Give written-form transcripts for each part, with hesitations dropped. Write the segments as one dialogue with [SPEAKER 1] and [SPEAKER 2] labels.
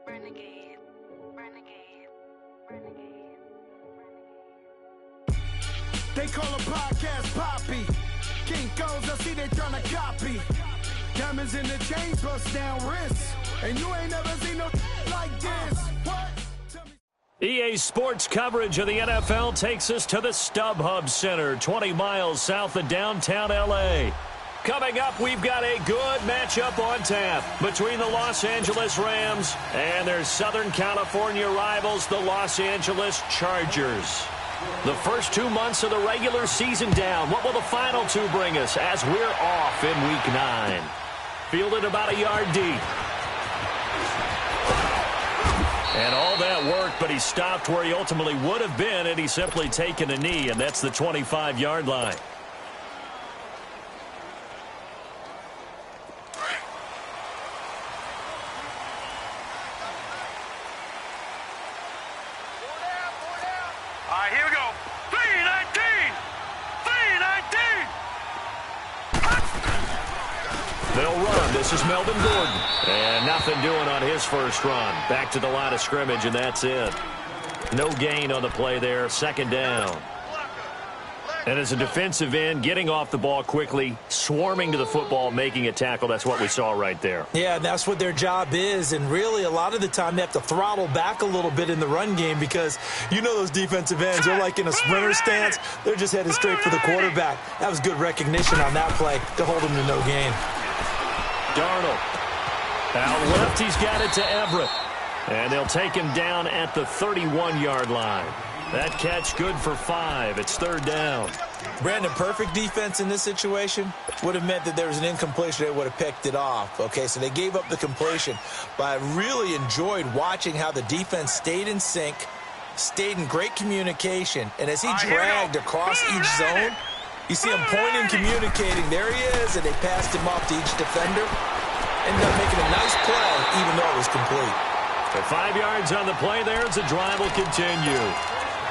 [SPEAKER 1] Renegade, renegade, renegade, renegade.
[SPEAKER 2] They call a podcast Poppy. Kinkos, I see they tryna copy. Diamonds in the chains, bust down wrists. And you ain't never seen no like this. What?
[SPEAKER 3] EA Sports coverage of the NFL takes us to the StubHub Center, 20 miles south of downtown L.A. Coming up, we've got a good matchup on tap between the Los Angeles Rams and their Southern California rivals, the Los Angeles Chargers. The first 2 months of the regular season down. What will the final two bring us as we're off in Week 9? Fielded about a yard deep. And all that work, but he stopped where he ultimately would have been had he simply taken a knee, and that's the 25-yard line.
[SPEAKER 4] All right, here we go. 319! 319!
[SPEAKER 3] They'll run. This is Melvin Gordon. And nothing doing on his first run. Back to the line of scrimmage, and that's it. No gain on the play there. Second down. And as a defensive end, getting off the ball quickly, swarming to the football, making a tackle, that's what we saw right there.
[SPEAKER 5] Yeah, that's what their job is, and really a lot of the time they have to throttle back a little bit in the run game because you know those defensive ends, they're like in a sprinter stance. They're just headed straight for the quarterback. That was good recognition on that play to hold him to no gain.
[SPEAKER 3] Darnold. Out left, he's got it to Everett. And they'll take him down at the 31-yard line. That catch good for 5. It's third down.
[SPEAKER 5] Brandon, perfect defense in this situation would have meant that there was an incompletion. They would have picked it off. Okay, so they gave up the completion. But I really enjoyed watching how the defense stayed in sync, stayed in great communication. And as he dragged across each zone, you see him pointing, communicating. There he is, and they passed him off to each defender. Ended up making a nice play, even though it was complete.
[SPEAKER 3] For 5 yards on the play there, as the drive will continue.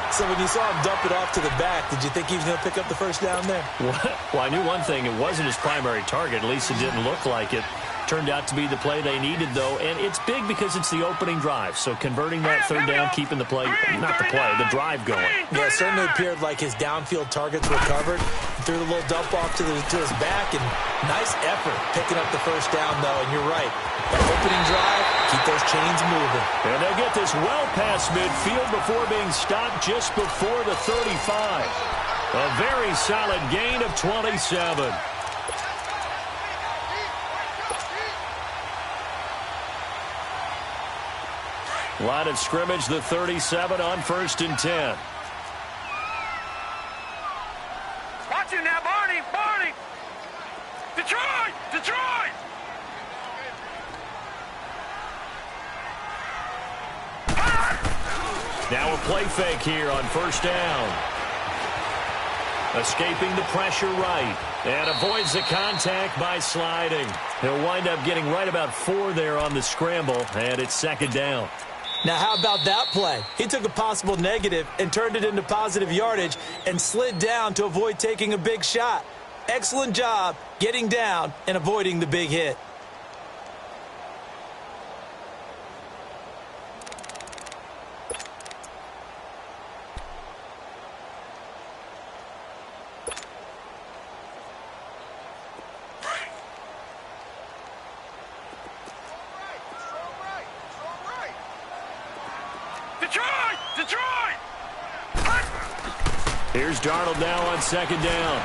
[SPEAKER 5] So when you saw him dump it off to the back, did you think he was going to pick up the first down there?
[SPEAKER 3] Well, I knew one thing. It wasn't his primary target. At least it didn't look like it. Turned out to be the play they needed, though. And it's big because it's the opening drive. So converting that third down, keeping the play, not the play, the drive going.
[SPEAKER 5] Yeah, it certainly appeared like his downfield targets were covered. Threw the little dump off to his back, and nice effort picking up the first down, though. And you're right. That opening drive, keep those chains moving.
[SPEAKER 3] And they'll get this well past midfield before being stopped just before the 35. A very solid gain of 27. Line of scrimmage, the 37 on 1st and 10.
[SPEAKER 4] Watch him now, Barney! Barney! Detroit! Detroit!
[SPEAKER 3] Now a play fake here on 1st down. Escaping the pressure right. And avoids the contact by sliding. He'll wind up getting right about 4 there on the scramble, and it's 2nd down.
[SPEAKER 5] Now, how about that play? He took a possible negative and turned it into positive yardage and slid down to avoid taking a big shot. Excellent job getting down and avoiding the big hit.
[SPEAKER 4] Detroit! Detroit!
[SPEAKER 3] Here's Darnold now on 2nd down.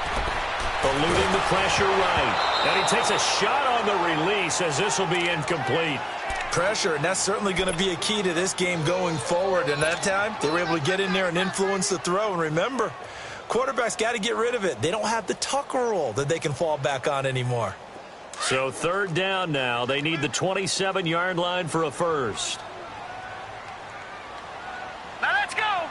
[SPEAKER 3] Eluding the pressure right. And he takes a shot on the release as this will be incomplete.
[SPEAKER 5] Pressure, and that's certainly going to be a key to this game going forward. And that time, they were able to get in there and influence the throw. And remember, quarterbacks got to get rid of it. They don't have the tuck roll that they can fall back on anymore.
[SPEAKER 3] So 3rd down now. They need the 27-yard line for a first.
[SPEAKER 4] Now let's go!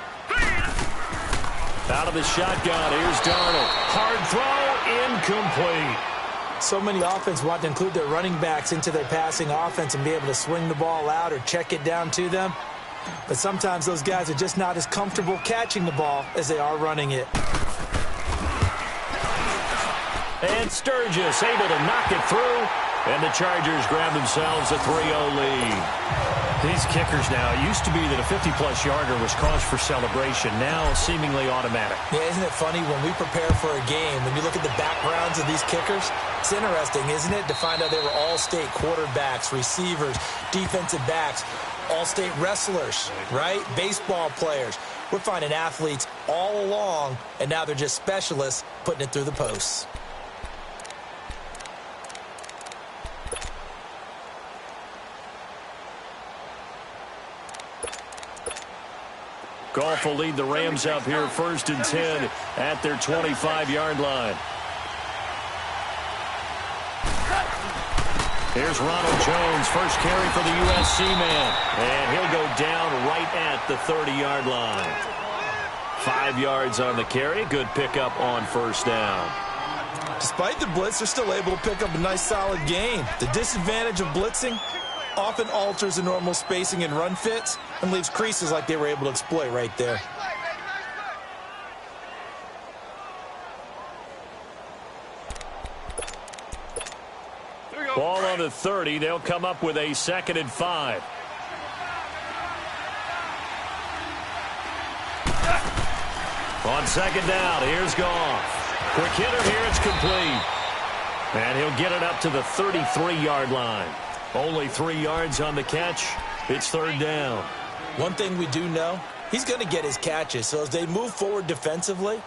[SPEAKER 3] Out of the shotgun, here's Darnold. Hard throw, incomplete.
[SPEAKER 5] So many offenses want to include their running backs into their passing offense and be able to swing the ball out or check it down to them. But sometimes those guys are just not as comfortable catching the ball as they are running it.
[SPEAKER 3] And Sturgis able to knock it through. And the Chargers grab themselves a 3-0 lead. These kickers now, it used to be that a 50-plus yarder was cause for celebration. Now seemingly automatic.
[SPEAKER 5] Yeah, isn't it funny when we prepare for a game, when you look at the backgrounds of these kickers, it's interesting, isn't it, to find out they were all-state quarterbacks, receivers, defensive backs, all-state wrestlers, right? Baseball players. We're finding athletes all along, and now they're just specialists putting it through the posts.
[SPEAKER 3] Goff will lead the Rams up here 1st and 10 at their 25-yard line. Here's Ronald Jones, first carry for the USC man. And he'll go down right at the 30-yard line. 5 yards on the carry. Good pickup on 1st down.
[SPEAKER 5] Despite the blitz, they're still able to pick up a nice, solid gain. The disadvantage of blitzing often alters the normal spacing and run fits and leaves creases like they were able to exploit right there.
[SPEAKER 3] Ball on the 30. They'll come up with a 2nd and 5. On 2nd down, here's Goff. Quick hitter here, it's complete. And he'll get it up to the 33-yard line. Only 3 yards on the catch. It's 3rd down.
[SPEAKER 5] One thing we do know, he's going to get his catches. So as they move forward defensively,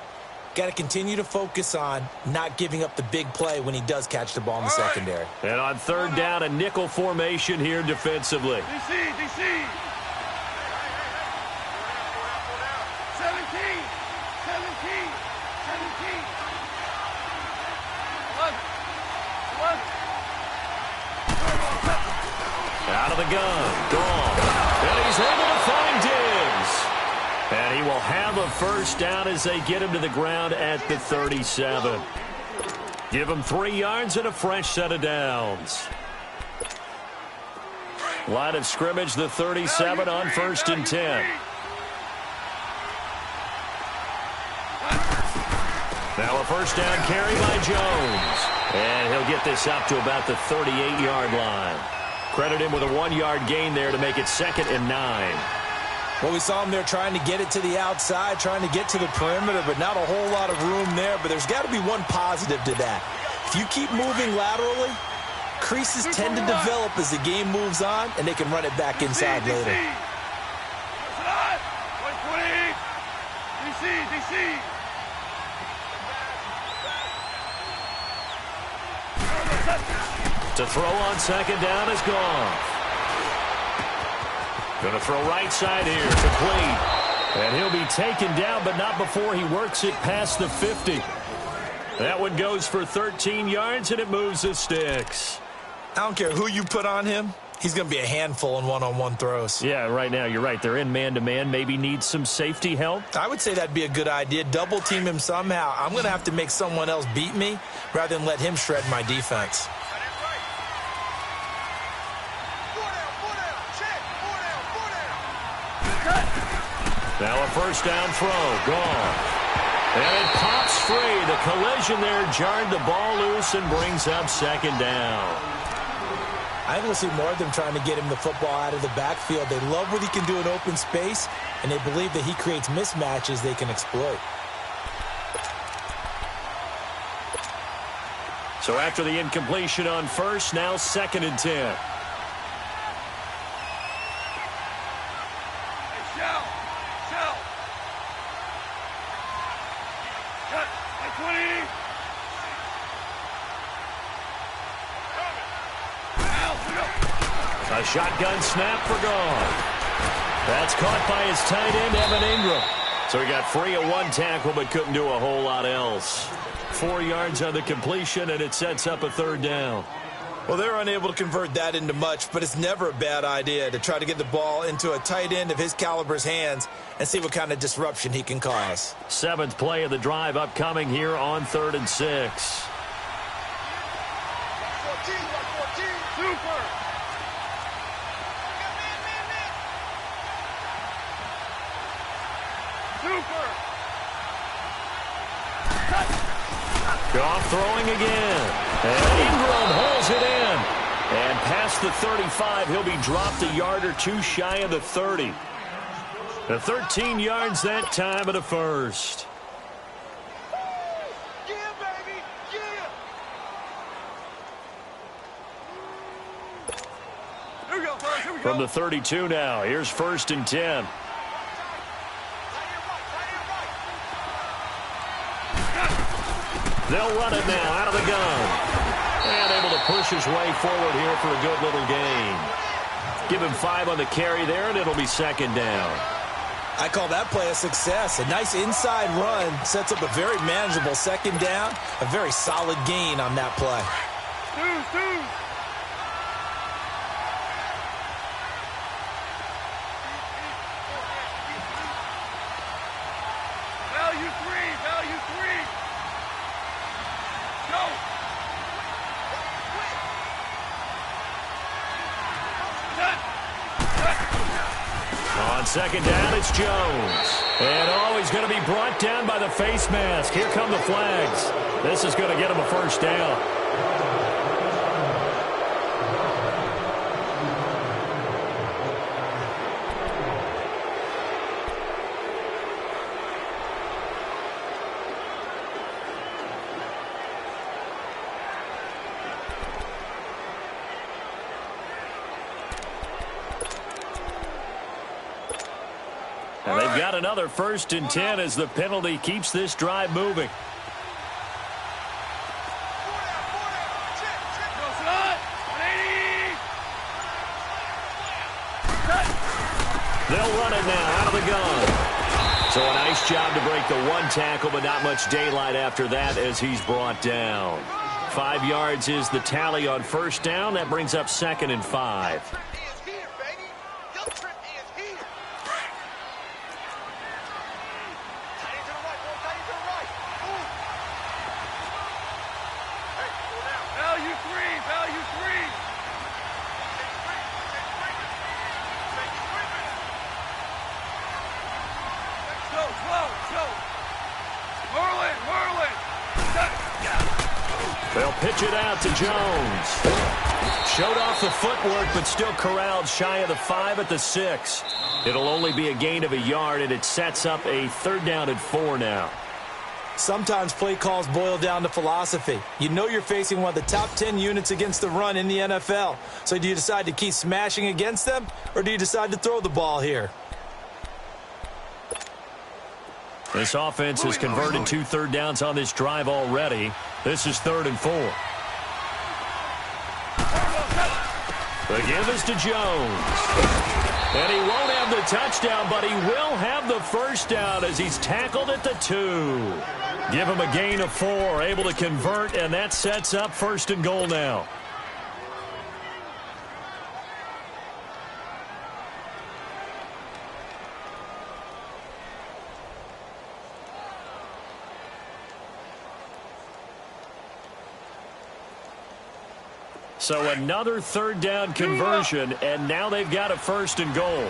[SPEAKER 5] got to continue to focus on not giving up the big play when he does catch the ball in the secondary.
[SPEAKER 3] And on 3rd down, a nickel formation here defensively.
[SPEAKER 4] DC. 17. 17.
[SPEAKER 3] Out of the gun, Goff. And he's able to find Diggs. And he will have a 1st down as they get him to the ground at the 37. Give him 3 yards and a fresh set of downs. Line of scrimmage, the 37 on 1st and 10. Now a 1st down carry by Jones. And he'll get this up to about the 38-yard line. Credit him with a 1-yard gain there to make it 2nd and 9.
[SPEAKER 5] Well, we saw him there trying to get it to the outside, trying to get to the perimeter, but not a whole lot of room there. But there's got to be one positive to that. If you keep moving laterally, creases tend to develop as the game moves on, and they can run it back inside later.
[SPEAKER 4] DC.
[SPEAKER 3] To throw on 2nd down is Goff. Going to throw right side here, complete. And he'll be taken down, but not before he works it past the 50. That one goes for 13 yards, and it moves the sticks.
[SPEAKER 5] I don't care who you put on him. He's going to be a handful in one-on-one throws.
[SPEAKER 3] Yeah, right now, you're right. They're in man-to-man. Maybe needs some safety help.
[SPEAKER 5] I would say that'd be a good idea. Double team him somehow. I'm going to have to make someone else beat me rather than let him shred my defense.
[SPEAKER 3] Now a 1st down throw. Gone. And it pops free. The collision there jarred the ball loose and brings up 2nd down.
[SPEAKER 5] I think we'll see more of them trying to get him the football out of the backfield. They love what he can do in open space, and they believe that he creates mismatches they can exploit.
[SPEAKER 3] So after the incompletion on 1st, now 2nd and 10. A shotgun snap for Goff. That's caught by his tight end, Evan Ingram. So he got free of 1 tackle, but couldn't do a whole lot else. 4 yards on the completion, and it sets up a 3rd down.
[SPEAKER 5] Well, they're unable to convert that into much, but it's never a bad idea to try to get the ball into a tight end of his caliber's hands and see what kind of disruption he can cause.
[SPEAKER 3] 7th play of the drive upcoming here on 3rd and 6. Goff throwing again. And Ingram holds it in. And past the 35, he'll be dropped a yard or two shy of the 30. The 13 yards that time of the first.
[SPEAKER 4] Yeah, baby. Yeah. Here we go, fellas. Here we go.
[SPEAKER 3] From the 32 now, here's 1st and 10. They'll run it now out of the gun. And able to push his way forward here for a good little gain. Give him 5 on the carry there, and it'll be 2nd down.
[SPEAKER 5] I call that play a success. A nice inside run sets up a very manageable 2nd down. A very solid gain on that play.
[SPEAKER 4] Two. Value three. Go.
[SPEAKER 3] On 2nd down, it's Jones. And he's going to be brought down by the face mask. Here come the flags. This is going to get him a 1st down. And they've got another 1st and 10 as the penalty keeps this drive moving. They'll run it now out of the gun. So a nice job to break the 1 tackle, but not much daylight after that as he's brought down. 5 yards is the tally on 1st down. That brings up 2nd and 5. They'll pitch it out to Jones. Showed off the footwork, but still corralled shy of the 5 at the 6. It'll only be a gain of a yard, and it sets up a 3rd down and 4 now.
[SPEAKER 5] Sometimes play calls boil down to philosophy. You know you're facing one of the top 10 units against the run in the NFL. So do you decide to keep smashing against them, or do you decide to throw the ball here?
[SPEAKER 3] This offense has converted 2 3rd downs on this drive already. This is 3rd and 4. The give is to Jones. And he won't have the touchdown, but he will have the 1st down as he's tackled at the 2. Give him a gain of 4, able to convert, and that sets up 1st and goal now. So another 3rd down conversion, and now they've got a 1st and goal.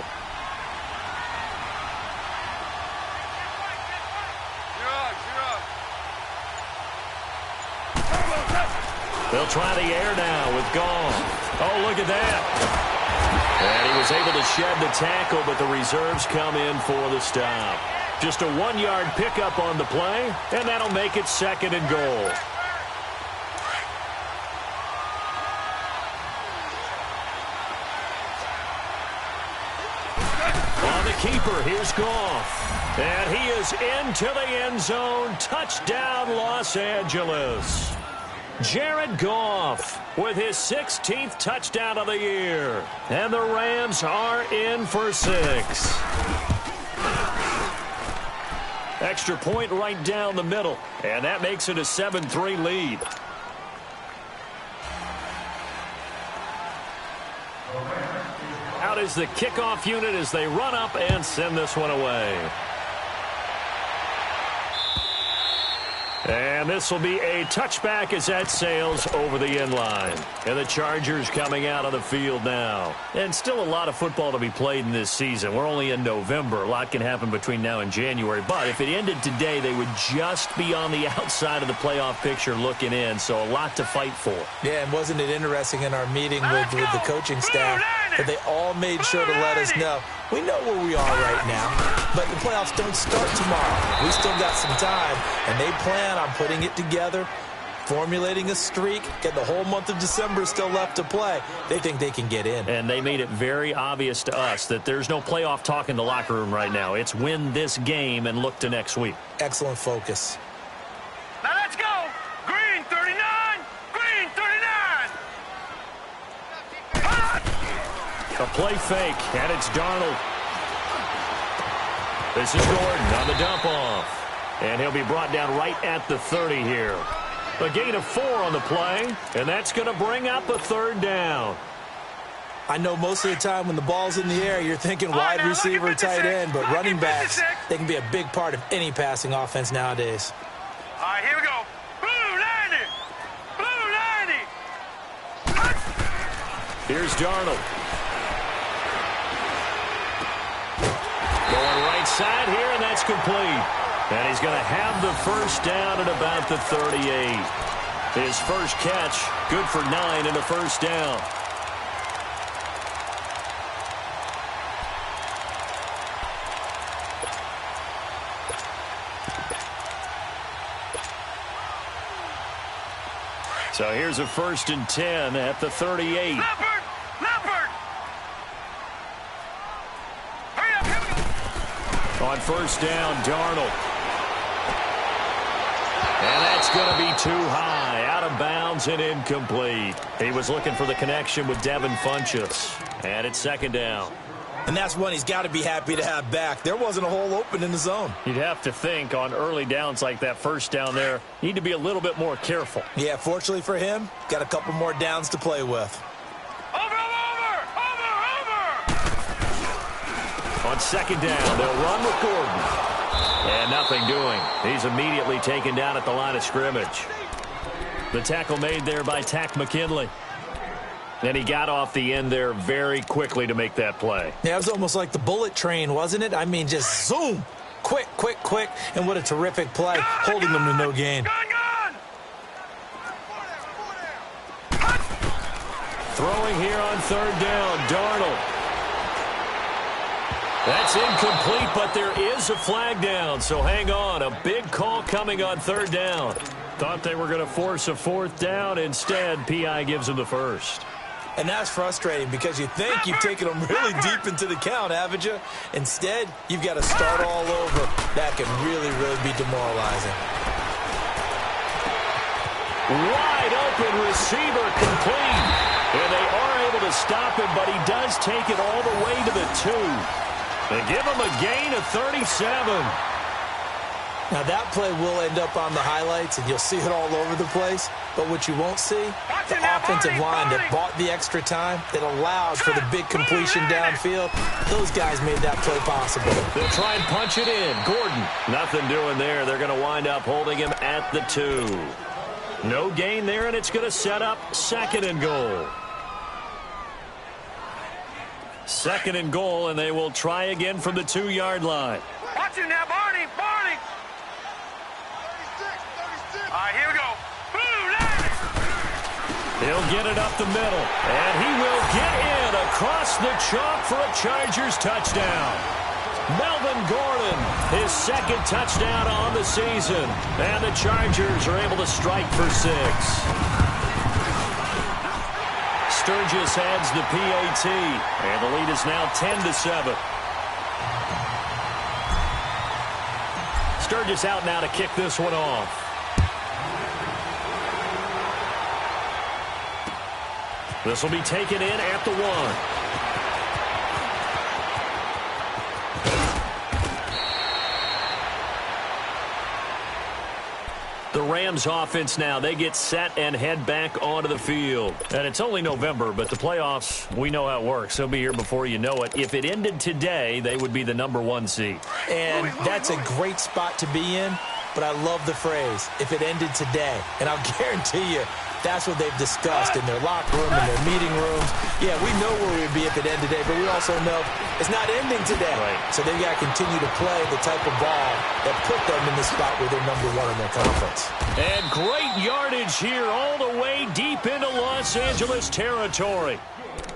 [SPEAKER 3] They'll try the air now with Goff. Oh, look at that. And he was able to shed the tackle, but the reserves come in for the stop. Just a 1-yard pickup on the play, and that'll make it 2nd and goal. Keeper, here's Goff. And he is into the end zone. Touchdown, Los Angeles. Jared Goff with his 16th touchdown of the year. And the Rams are in for 6. Extra point right down the middle. And that makes it a 7-3 lead. Out is the kickoff unit as they run up and send this one away. And this will be a touchback as that sails over the end line. And the Chargers coming out on the field now. And still a lot of football to be played in this season. We're only in November. A lot can happen between now and January. But if it ended today, they would just be on the outside of the playoff picture looking in. So a lot to fight for.
[SPEAKER 5] Yeah, and wasn't it interesting in our meeting with the coaching staff that they all made sure to let us know, we know where we are right now, but the playoffs don't start tomorrow. We still got some time, and they plan on putting it together, formulating a streak, get the whole month of December still left to play. They think they can get in.
[SPEAKER 3] And they made it very obvious to us that there's no playoff talk in the locker room right now. It's win this game and look to next week.
[SPEAKER 5] Excellent focus.
[SPEAKER 4] Now let's go. Green 39. Green 39.
[SPEAKER 3] A play fake, and it's Darnold. This is Gordon on the dump off. And he'll be brought down right at the 30 here. A gain of 4 on the play, and that's going to bring up a third down.
[SPEAKER 5] I know most of the time when the ball's in the air, you're thinking wide receiver, tight end, but running backs, they can be a big part of any passing offense nowadays.
[SPEAKER 4] All right, here we go. Blue 90. Blue 90.
[SPEAKER 3] Here's Darnold. Going right side here, and that's complete. And he's going to have the first down at about the 38. His first catch, good for 9 and a first down. So here's a 1st and 10 at the 38.
[SPEAKER 4] Leopard. Hurry up, here we go.
[SPEAKER 3] On first down, Darnold. And that's going to be too high, out of bounds and incomplete. He was looking for the connection with Devin Funchess. And it's 2nd down.
[SPEAKER 5] And that's one he's got to be happy to have back. There wasn't a hole open in the zone.
[SPEAKER 3] You'd have to think on early downs like that first down there, need to be a little bit more careful.
[SPEAKER 5] Yeah, fortunately for him, got a couple more downs to play with.
[SPEAKER 4] Over.
[SPEAKER 3] On 2nd down, they'll run with Gordon. And nothing doing. He's immediately taken down at the line of scrimmage. The tackle made there by Tack McKinley. And he got off the end there very quickly to make that play.
[SPEAKER 5] Yeah, it was almost like the bullet train, wasn't it? I mean, just zoom. Quick. And what a terrific play, holding them to no gain.
[SPEAKER 4] Gone.
[SPEAKER 3] Throwing here on 3rd down, Darnold. That's incomplete, but there is a flag down, so hang on. A big call coming on 3rd down. Thought they were going to force a 4th down. Instead, P.I. gives them the first.
[SPEAKER 5] And that's frustrating because you think you've taken them really deep into the count, haven't you? Instead, you've got to start all over. That can really be demoralizing.
[SPEAKER 3] Wide open receiver complete. And they are able to stop him, but he does take it all the way to the 2. They give him a gain of 37.
[SPEAKER 5] Now, that play will end up on the highlights, and you'll see it all over the place. But what you won't see, the offensive line that bought the extra time, that allowed for the big completion downfield, those guys made that play possible.
[SPEAKER 3] They'll try and punch it in. Gordon, nothing doing there. They're going to wind up holding him at the 2. No gain there, and it's going to set up 2nd and goal. 2nd and goal, and they will try again from the 2-yard line.
[SPEAKER 4] Watch him now, Barney. All right, here we go.
[SPEAKER 3] He'll get it up the middle, and he will get in across the chalk for a Chargers touchdown. Melvin Gordon, his 2nd touchdown on the season, and the Chargers are able to strike for 6. Sturgis adds the PAT, and the lead is now 10-7. Sturgis out now to kick this one off. This will be taken in at the 1. The Rams offense now, they get set and head back onto the field. And it's only November, but the playoffs, we know how it works. They'll be here before you know it. If it ended today, they would be the #1 seed.
[SPEAKER 5] And that's a great spot to be in. but I love the phrase, if it ended today. And I'll guarantee you, that's what they've discussed in their locker room, in their meeting rooms. Yeah, we know where we'd be if it ended today, but we also know it's not ending today. Right. So they've got to continue to play the type of ball that put them in the spot where they're #1 in their conference.
[SPEAKER 3] And great yardage here all the way deep into Los Angeles territory.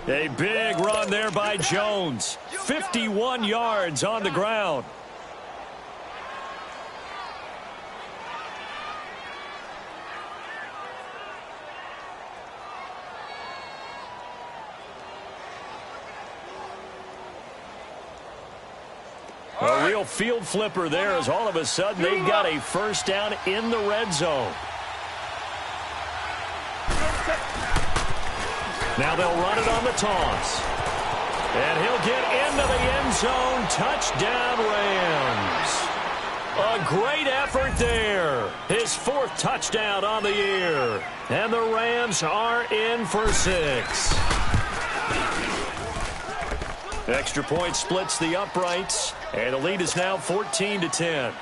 [SPEAKER 3] A big run there by Jones. 51 yards on the ground. A real field flipper there as all of a sudden they've got a first down in the red zone. Now they'll run it on the toss. And he'll get into the end zone. Touchdown, Rams. A great effort there. His 4th touchdown on the year. And the Rams are in for 6. Extra point splits the uprights. And the lead is now 14-10.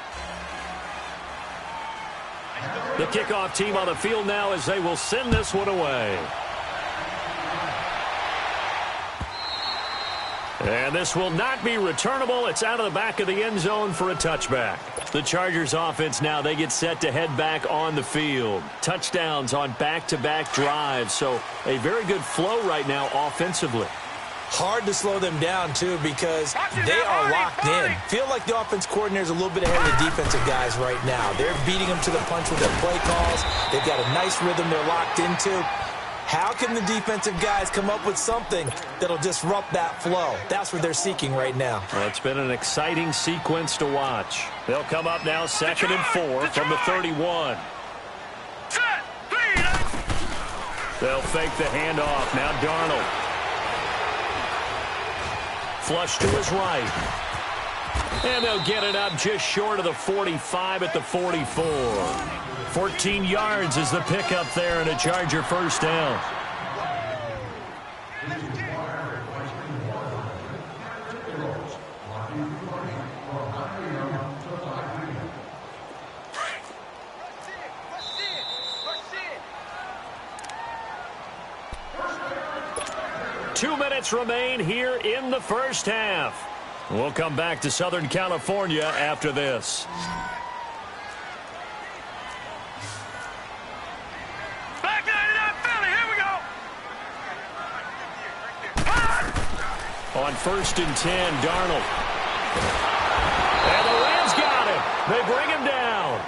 [SPEAKER 3] The kickoff team on the field now as they will send this one away. And this will not be returnable. It's out of the back of the end zone for a touchback. The Chargers offense now, they get set to head back on the field. Touchdowns on back-to-back drives. So a very good flow right now offensively.
[SPEAKER 5] Hard to slow them down, too, because they are locked in. Feel like the offense coordinator is a little bit ahead of the defensive guys right now. They're beating them to the punch with their play calls. They've got a nice rhythm they're locked into. How can the defensive guys come up with something that'll disrupt that flow? That's what they're seeking right now.
[SPEAKER 3] Well, it's been an exciting sequence to watch. They'll come up now 2nd and 4 from the 31. They'll fake the handoff. Now Darnold. Flush to his right. And they'll get it up just short of the 45 at the 44. 14 yards is the pickup there and a Charger first down. Two minutes remain here in the first half. We'll come back to Southern California after this.
[SPEAKER 4] Back 99 Philly, here we go.
[SPEAKER 3] On 1st and 10, Darnold. And the Rams got him. They bring him down.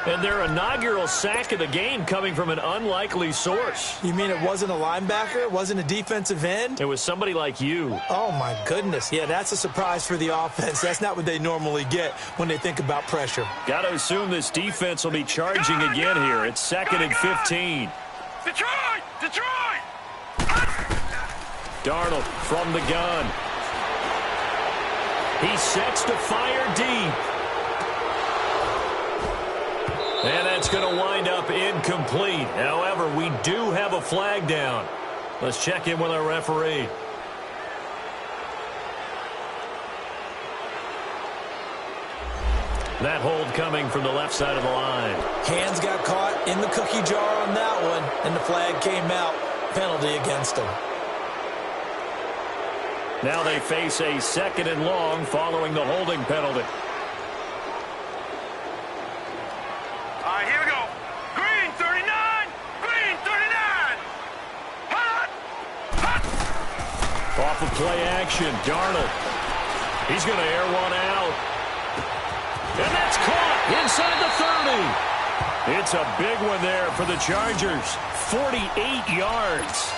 [SPEAKER 3] And their inaugural sack of the game coming from an unlikely source.
[SPEAKER 5] You mean it wasn't a linebacker? It wasn't a defensive end?
[SPEAKER 3] It was somebody like you.
[SPEAKER 5] Oh, my goodness. Yeah, that's a surprise for the offense. That's not what they normally get when they think about pressure.
[SPEAKER 3] Got to assume this defense will be charging again here. It's 2nd and 15.
[SPEAKER 4] Detroit! Detroit!
[SPEAKER 3] Darnold from the gun. He sets to fire deep. And that's going to wind up incomplete. However, we do have a flag down. Let's check in with our referee. That hold coming from the left side of the line.
[SPEAKER 5] Hands got caught in the cookie jar on that one, and the flag came out. Penalty against them.
[SPEAKER 3] Now they face a 2nd and long following the holding penalty.
[SPEAKER 4] Here we go. Green 39. Green 39. Hot. Hot.
[SPEAKER 3] Off of play action, Darnold. He's going to air one out. And that's caught inside the 30. It's a big one there for the Chargers. 48 yards.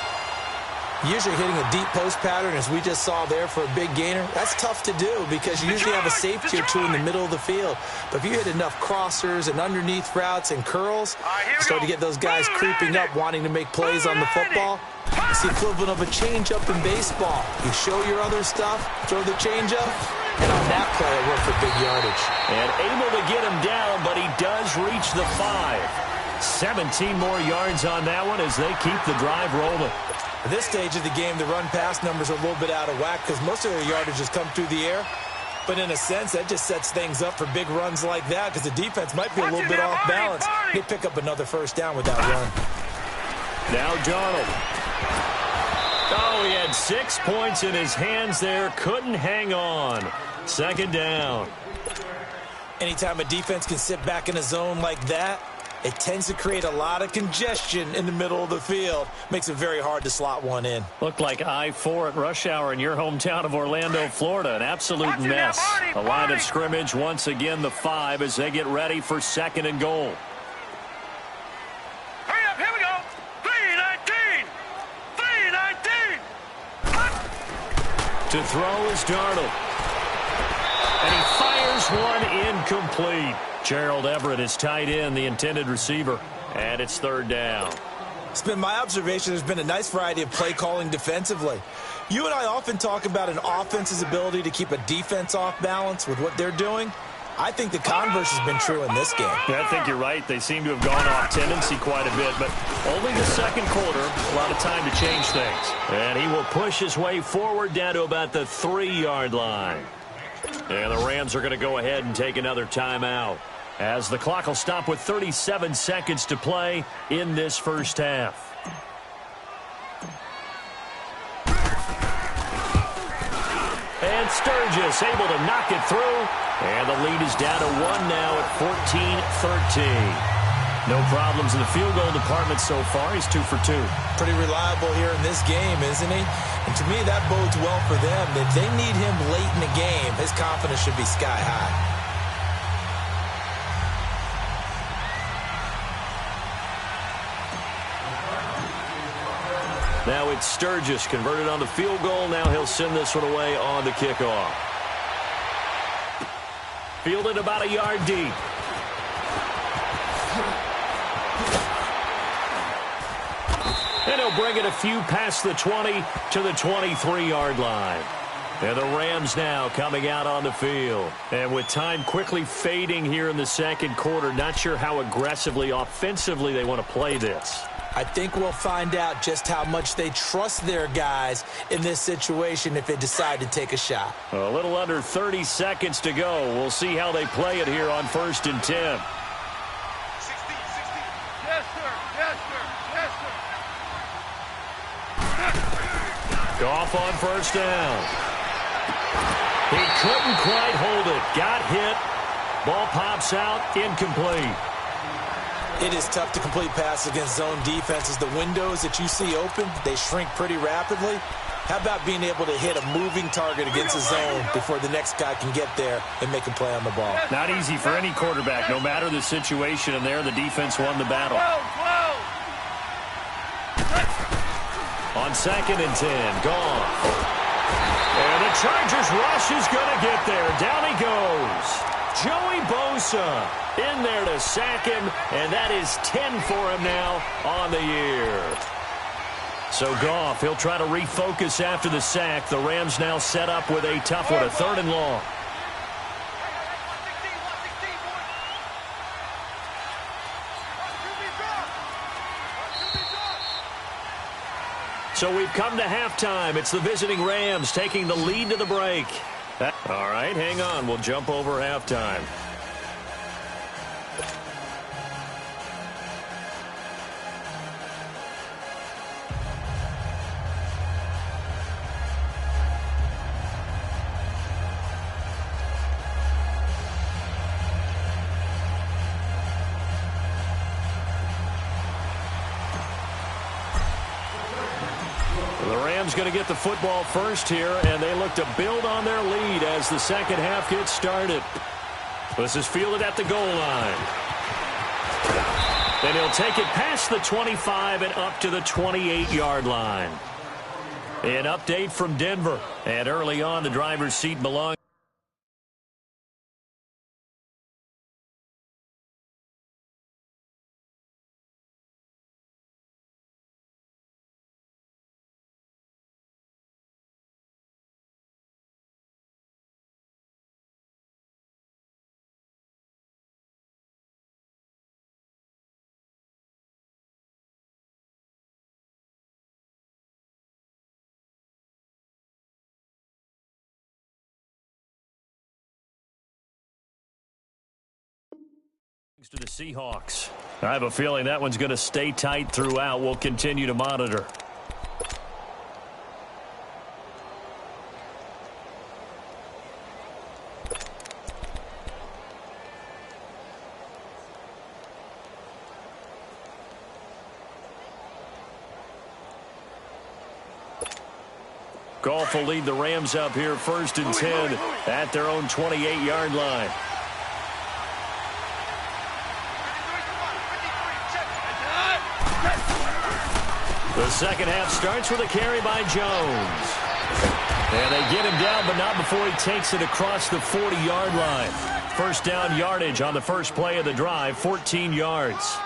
[SPEAKER 5] Usually hitting a deep post pattern, as we just saw there, for a big gainer, that's tough to do because you usually have a safety or two in the middle of the field. But if you hit enough crossers and underneath routes and curls, you start to get those guys creeping up, wanting to make plays on the football. It's the equivalent of a changeup in baseball. You show your other stuff, throw the changeup, and on that play, it worked for big yardage.
[SPEAKER 3] And able to get him down, but he does reach the 5. 17 more yards on that one as they keep the drive rolling.
[SPEAKER 5] At this stage of the game, the run-pass numbers are a little bit out of whack because most of their yardage has come through the air. But in a sense, that just sets things up for big runs like that because the defense might be a little bit off balance. They pick up another first down with that run.
[SPEAKER 3] Now Darnold. Oh, he had 6 points in his hands there. Couldn't hang on. Second down.
[SPEAKER 5] Anytime a defense can sit back in a zone like that, it tends to create a lot of congestion in the middle of the field. Makes it very hard to slot one in.
[SPEAKER 3] Looked like I-4 at rush hour in your hometown of Orlando, Florida. An absolute mess. A line of scrimmage, once again, the 5 as they get ready for second and goal.
[SPEAKER 4] Hurry up, here we go. 3-19. 3-19.
[SPEAKER 3] To throw is Darnold. And he fires one incomplete. Gerald Everett is tight end, the intended receiver. And it's third down.
[SPEAKER 5] It's been my observation there's been a nice variety of play calling defensively. You and I often talk about an offense's ability to keep a defense off balance with what they're doing. I think the converse has been true in this game.
[SPEAKER 3] Yeah, I think you're right. They seem to have gone off tendency quite a bit, but only the second quarter, a lot of time to change things. And he will push his way forward down to about the 3-yard line. And the Rams are going to go ahead and take another timeout as the clock will stop with 37 seconds to play in this first half. And Sturgis able to knock it through. And the lead is down to 1 now at 14-13. No problems in the field goal department so far. He's 2 for 2.
[SPEAKER 5] Pretty reliable here in this game, isn't he? And to me, that bodes well for them. If they need him late in the game, his confidence should be sky high.
[SPEAKER 3] Now it's Sturgis converted on the field goal. Now he'll send this one away on the kickoff. Fielded about a yard deep. And he'll bring it a few past the 20 to the 23-yard line. And the Rams now coming out on the field. And with time quickly fading here in the second quarter, not sure how aggressively, offensively they want to play this.
[SPEAKER 5] I think we'll find out just how much they trust their guys in this situation if they decide to take a shot.
[SPEAKER 3] A little under 30 seconds to go. We'll see how they play it here on 1st and 10.
[SPEAKER 4] 60. Yes, sir. Yes, sir. Yes, sir.
[SPEAKER 3] Goff on first down. He couldn't quite hold it. Got hit. Ball pops out. Incomplete.
[SPEAKER 5] It is tough to complete passes against zone defenses. The windows that you see open, they shrink pretty rapidly. How about being able to hit a moving target against a zone before the next guy can get there and make a play on the ball?
[SPEAKER 3] Not easy for any quarterback, no matter the situation, and there the defense won the battle. On 2nd and 10, Goff. And the Chargers rush is going to get there. Down he goes. Joey Bosa in there to sack him, and that is 10 for him now on the year. So Goff, he'll try to refocus after the sack. The Rams now set up with a tough one, a 3rd and long. So we've come to halftime. It's the visiting Rams taking the lead to the break. All right, hang on. We'll jump over halftime. Going to get the football first here, and they look to build on their lead as the second half gets started. This is fielded at the goal line. And he'll take it past the 25 and up to the 28-yard line. An update from Denver. And early on, the driver's seat belongs To the Seahawks. I have a feeling that one's going to stay tight throughout. We'll continue to monitor. Goff will lead the Rams up here 1st and 10 at their own 28-yard line. The second half starts with a carry by Jones. And they get him down, but not before he takes it across the 40-yard line. First down yardage on the first play of the drive, 14 yards.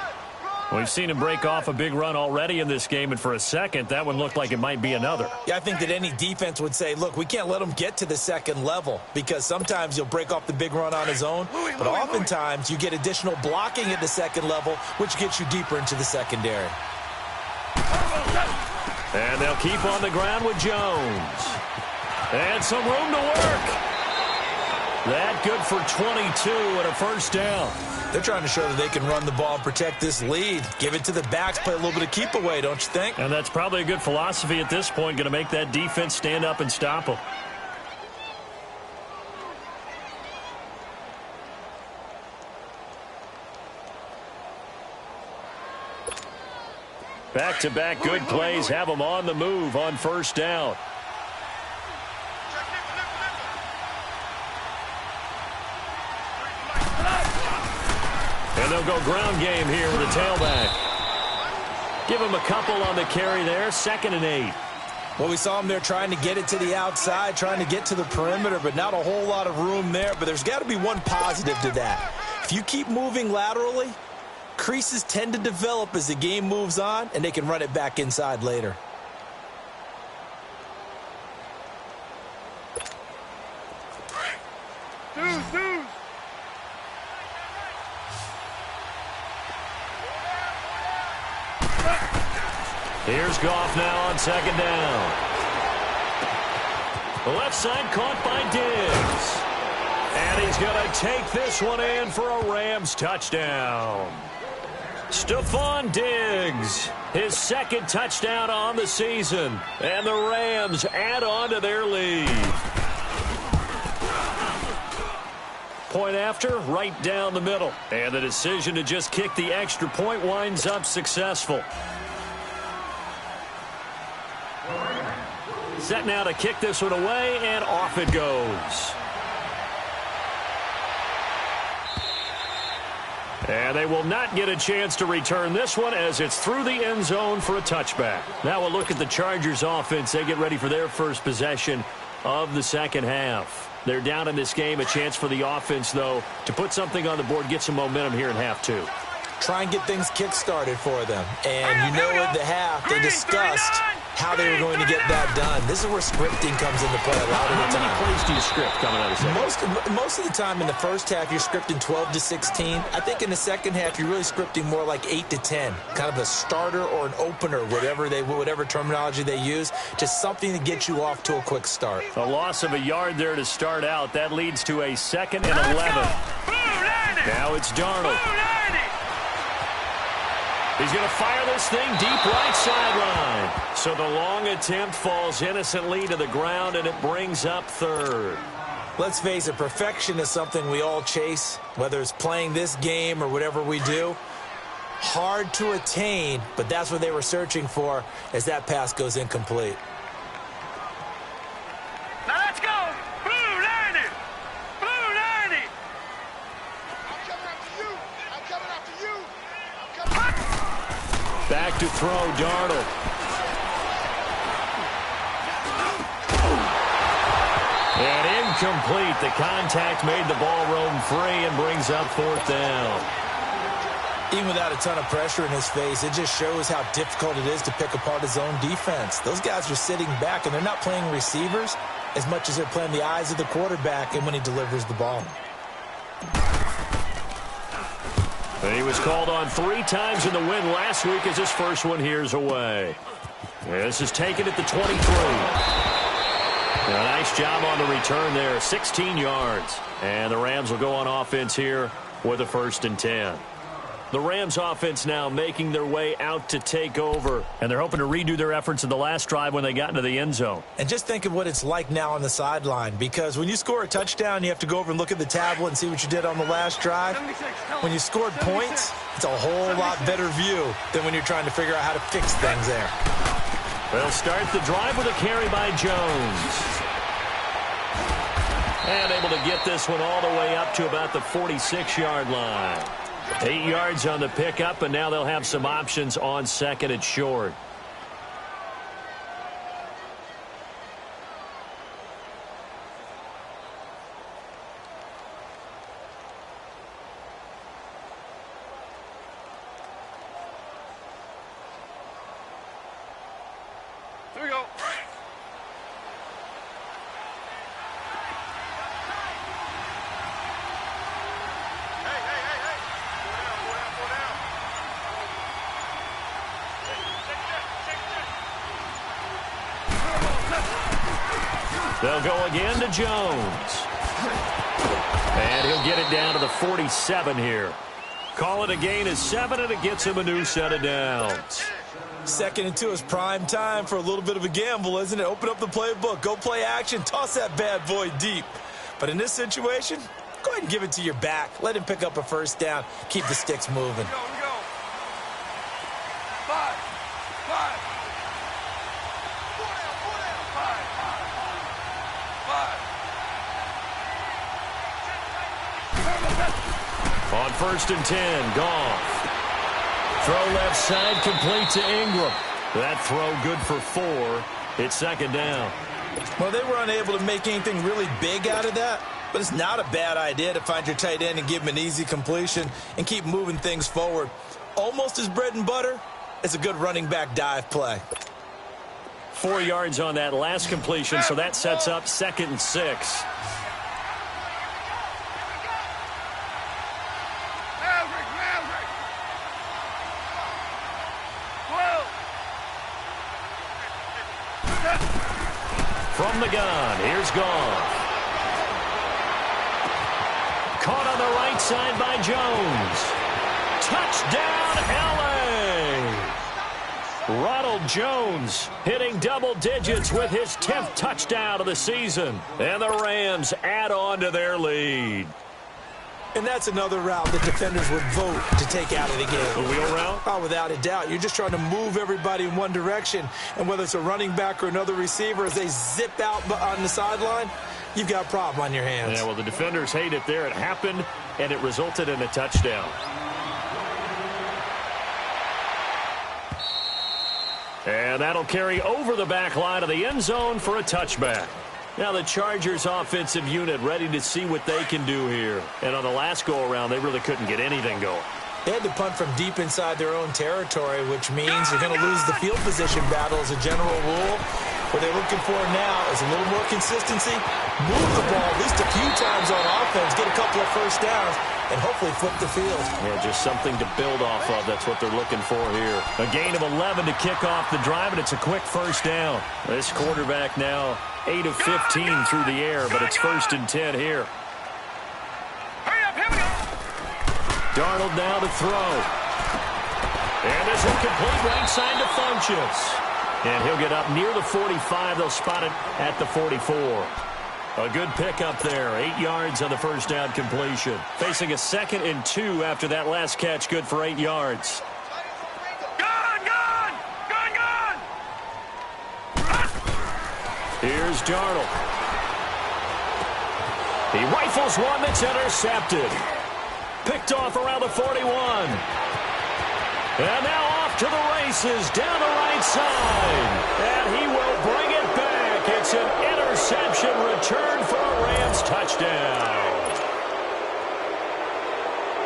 [SPEAKER 3] We've seen him break off a big run already in this game, and for a second, that one looked like it might be another.
[SPEAKER 5] Yeah, I think that any defense would say, look, we can't let him get to the second level because sometimes he'll break off the big run on his own, but oftentimes you get additional blocking at the second level, which gets you deeper into the secondary.
[SPEAKER 3] And they'll keep on the ground with Jones. And some room to work. That good for 22 and a first down.
[SPEAKER 5] They're trying to show that they can run the ball and protect this lead. Give it to the backs, play a little bit of keep away, don't you think?
[SPEAKER 3] And that's probably a good philosophy at this point, going to make that defense stand up and stop them. Back-to-back good plays have them on the move on first down. And they'll go ground game here with a tailback. Give him a couple on the carry there, 2nd and 8.
[SPEAKER 5] Well, we saw him there trying to get it to the outside, trying to get to the perimeter, but not a whole lot of room there. But there's got to be one positive to that. If you keep moving laterally, creases tend to develop as the game moves on, and they can run it back inside later.
[SPEAKER 3] Here's Goff now on 2nd down. The left side caught by Diggs. And he's going to take this one in for a Rams touchdown. Stephon Diggs, his 2nd touchdown on the season. And the Rams add on to their lead. Point after, right down the middle. And the decision to just kick the extra point winds up successful. Set now to kick this one away, and off it goes. And they will not get a chance to return this one as it's through the end zone for a touchback. Now we'll look at the Chargers offense. They get ready for their first possession of the second half. They're down in this game. A chance for the offense, though, to put something on the board, get some momentum here in half 2.
[SPEAKER 5] Try and get things kick-started for them. And you know at the half, they discussed how they were going to get that done. This is where scripting comes into play a lot of the time.
[SPEAKER 3] How many plays do you script coming out of the second?
[SPEAKER 5] Most of the time in the first half, you're scripting 12 to 16. I think in the second half, you're really scripting more like 8 to 10. Kind of a starter or an opener, whatever terminology they use, just something to get you off to a quick start.
[SPEAKER 3] A loss of a yard there to start out. That leads to a 2nd and 11. Now it's Darnold. He's going to fire this thing deep right sideline. So the long attempt falls innocently to the ground, and it brings up 3rd.
[SPEAKER 5] Let's face it, perfection is something we all chase, whether it's playing this game or whatever we do. Hard to attain, but that's what they were searching for as that pass goes incomplete.
[SPEAKER 4] Now let's go. Blue 90. Blue 90.
[SPEAKER 2] I'm coming after you. I'm coming after you. I'm coming.
[SPEAKER 3] Back to throw, Darnold. And incomplete. The contact made the ball roam free and brings up 4th down.
[SPEAKER 5] Even without a ton of pressure in his face, it just shows how difficult it is to pick apart his own defense. Those guys are sitting back, and they're not playing receivers as much as they're playing the eyes of the quarterback and when he delivers the ball.
[SPEAKER 3] And he was called on 3 times in the win last week as his first one here's away. This is taken at the 23. A nice job on the return there, 16 yards. And the Rams will go on offense here with a 1st and 10. The Rams offense now making their way out to take over. And they're hoping to redo their efforts in the last drive when they got into the end zone.
[SPEAKER 5] And just think of what it's like now on the sideline, because when you score a touchdown, you have to go over and look at the tablet and see what you did on the last drive. When you scored points, it's a whole lot better view than when you're trying to figure out how to fix things there.
[SPEAKER 3] They'll start the drive with a carry by Jones. And able to get this one all the way up to about the 46-yard line. 8 yards on the pickup, and now they'll have some options on second and short.
[SPEAKER 4] Here we go.
[SPEAKER 3] They'll go again to Jones. And he'll get it down to the 47 here. Call it a gain of 7, and it gets him a new set of downs.
[SPEAKER 5] 2nd and 2 is prime time for a little bit of a gamble, isn't it? Open up the playbook, go play action, toss that bad boy deep. But in this situation, go ahead and give it to your back. Let him pick up a first down. Keep the sticks moving.
[SPEAKER 4] Go. 5.
[SPEAKER 3] On 1st and 10, Goff. Throw left side, complete to Ingram. That throw good for 4. It's 2nd down.
[SPEAKER 5] Well, they were unable to make anything really big out of that, but it's not a bad idea to find your tight end and give him an easy completion and keep moving things forward. Almost as bread and butter as a good running back dive play.
[SPEAKER 3] 4 yards on that last completion, so that sets up 2nd and 6. From the gun, here's Goff. Caught on the right side by Jones. Touchdown, L.A. Ronald Jones hitting double digits with his 10th touchdown of the season. And the Rams add on to their lead.
[SPEAKER 5] And that's another route that defenders would vote to take out of the game.
[SPEAKER 3] The wheel route?
[SPEAKER 5] Oh, without a doubt. You're just trying to move everybody in one direction. And whether it's a running back or another receiver, as they zip out on the sideline, you've got a problem on your hands.
[SPEAKER 3] Yeah, well, the defenders hate it there. It happened, and it resulted in a touchdown. And that'll carry over the back line of the end zone for a touchback. Now the Chargers offensive unit ready to see what they can do here. And on the last go-around, they really couldn't get anything going.
[SPEAKER 5] They had to punt from deep inside their own territory, which means you're going to lose the field position battle as a general rule. What they're looking for now is a little more consistency, move the ball at least a few times on offense, get a couple of first downs, and hopefully flip the field.
[SPEAKER 3] Yeah, just something to build off of. That's what they're looking for here. A gain of 11 to kick off the drive, and it's a quick first down. This quarterback now 8 of 15 through the air, but it's 1st and 10 here.
[SPEAKER 4] Hurry up, here we go.
[SPEAKER 3] Darnold now to throw. And this will complete right side to Funchess. And he'll get up near the 45. They'll spot it at the 44. A good pickup there. 8 yards on the first down completion. Facing a 2nd and 2 after that last catch. Good for 8 yards. Here's Darnold. He rifles one that's intercepted. Picked off around the 41. And now off to the races down the right side. And he will bring it back. It's an interception return for a Rams touchdown.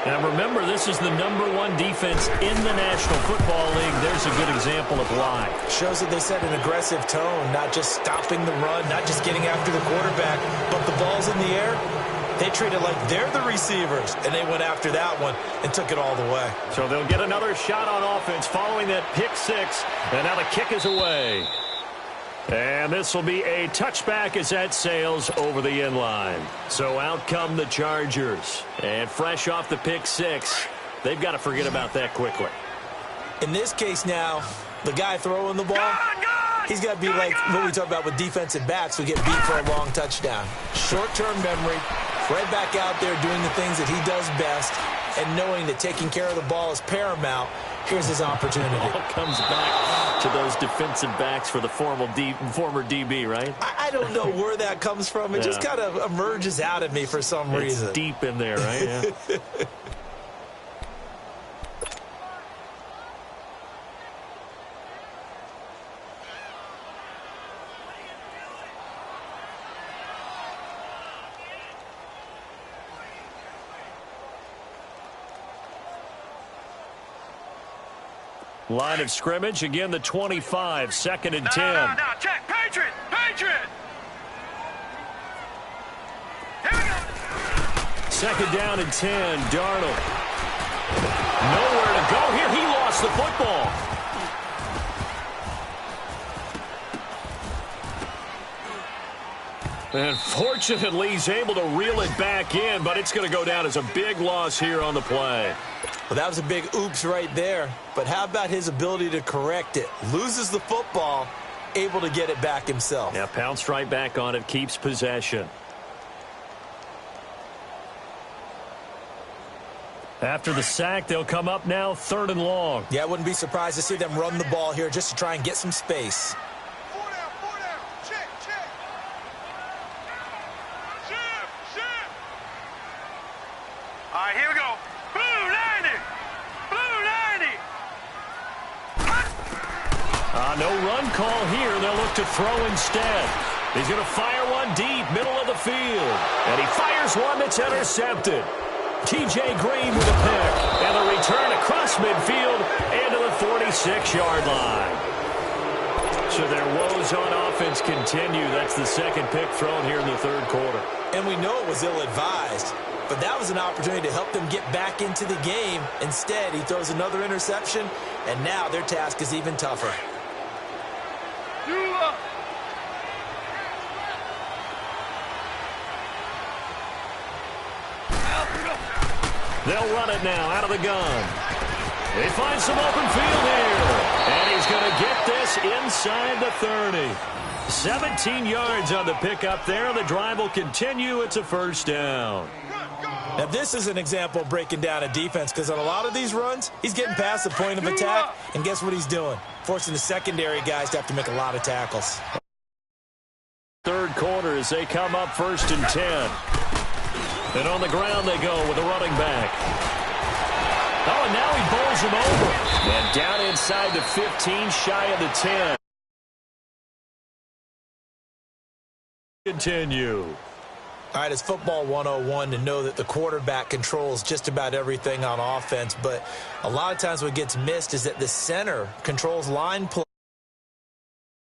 [SPEAKER 3] Now remember, this is the #1 defense in the National Football League. There's a good example of why.
[SPEAKER 5] Shows that they set an aggressive tone, not just stopping the run, not just getting after the quarterback, but the ball's in the air. They treat it like they're the receivers, and they went after that one and took it all the way.
[SPEAKER 3] So they'll get another shot on offense following that pick six, and now the kick is away. And this will be a touchback as that sails over the end line. So out come the Chargers. And fresh off the pick six, They've got to forget about that quickly.
[SPEAKER 5] In this case now, the guy throwing the ball, he's got to be like what we talk about with defensive backs who get beat for a long touchdown. Short-term memory, right back out there doing the things that he does best, and knowing that taking care of the ball is paramount. Here's his opportunity.
[SPEAKER 3] It all comes back to those defensive backs for the former DB, right?
[SPEAKER 5] I don't know where that comes from. It just kind of emerges out of me for some reason.
[SPEAKER 3] It's deep in there, right? Yeah. Line of scrimmage, again the 25, 2nd and 10.
[SPEAKER 4] No, check, Patriot! Here we go!
[SPEAKER 3] 2nd down and 10, Darnold. Nowhere to go here, he lost the football. And fortunately, he's able to reel it back in, but it's going to go down as a big loss here on the play.
[SPEAKER 5] Well, that was a big oops right there. But how about his ability to correct it? Loses the football, able to get it back himself.
[SPEAKER 3] Yeah, pounced right back on it, keeps possession. After the sack, they'll come up now 3rd and long.
[SPEAKER 5] Yeah, I wouldn't be surprised to see them run the ball here just to try and get some space.
[SPEAKER 4] 4 down. Check. Ship. All right, here we go. Blue 90.
[SPEAKER 3] No run call here. They'll look to throw instead. He's going to fire one deep, middle of the field. And he fires one that's intercepted. T.J. Green with a pick. And the return across midfield into the 46-yard line. So their woes on offense continue. That's the 2nd pick thrown here in the 3rd quarter.
[SPEAKER 5] And we know it was ill-advised. But that was an opportunity to help them get back into the game. Instead, he throws another interception, and now their task is even tougher.
[SPEAKER 3] They'll run it now out of the gun. They find some open field here. And he's going to get this inside the 30. 17 yards on the pickup there. The drive will continue. It's a 1st down.
[SPEAKER 5] Now, this is an example of breaking down a defense because on a lot of these runs, he's getting past the point of attack, and guess what he's doing? Forcing the secondary guys to have to make a lot of tackles.
[SPEAKER 3] 3rd quarter as they come up 1st and 10. And on the ground they go with a running back. Oh, and now he bowls him over. And down inside the 15, shy of the 10. Continue.
[SPEAKER 5] All right, it's football 101 to know that the quarterback controls just about everything on offense, but a lot of times what gets missed is that the center controls line play.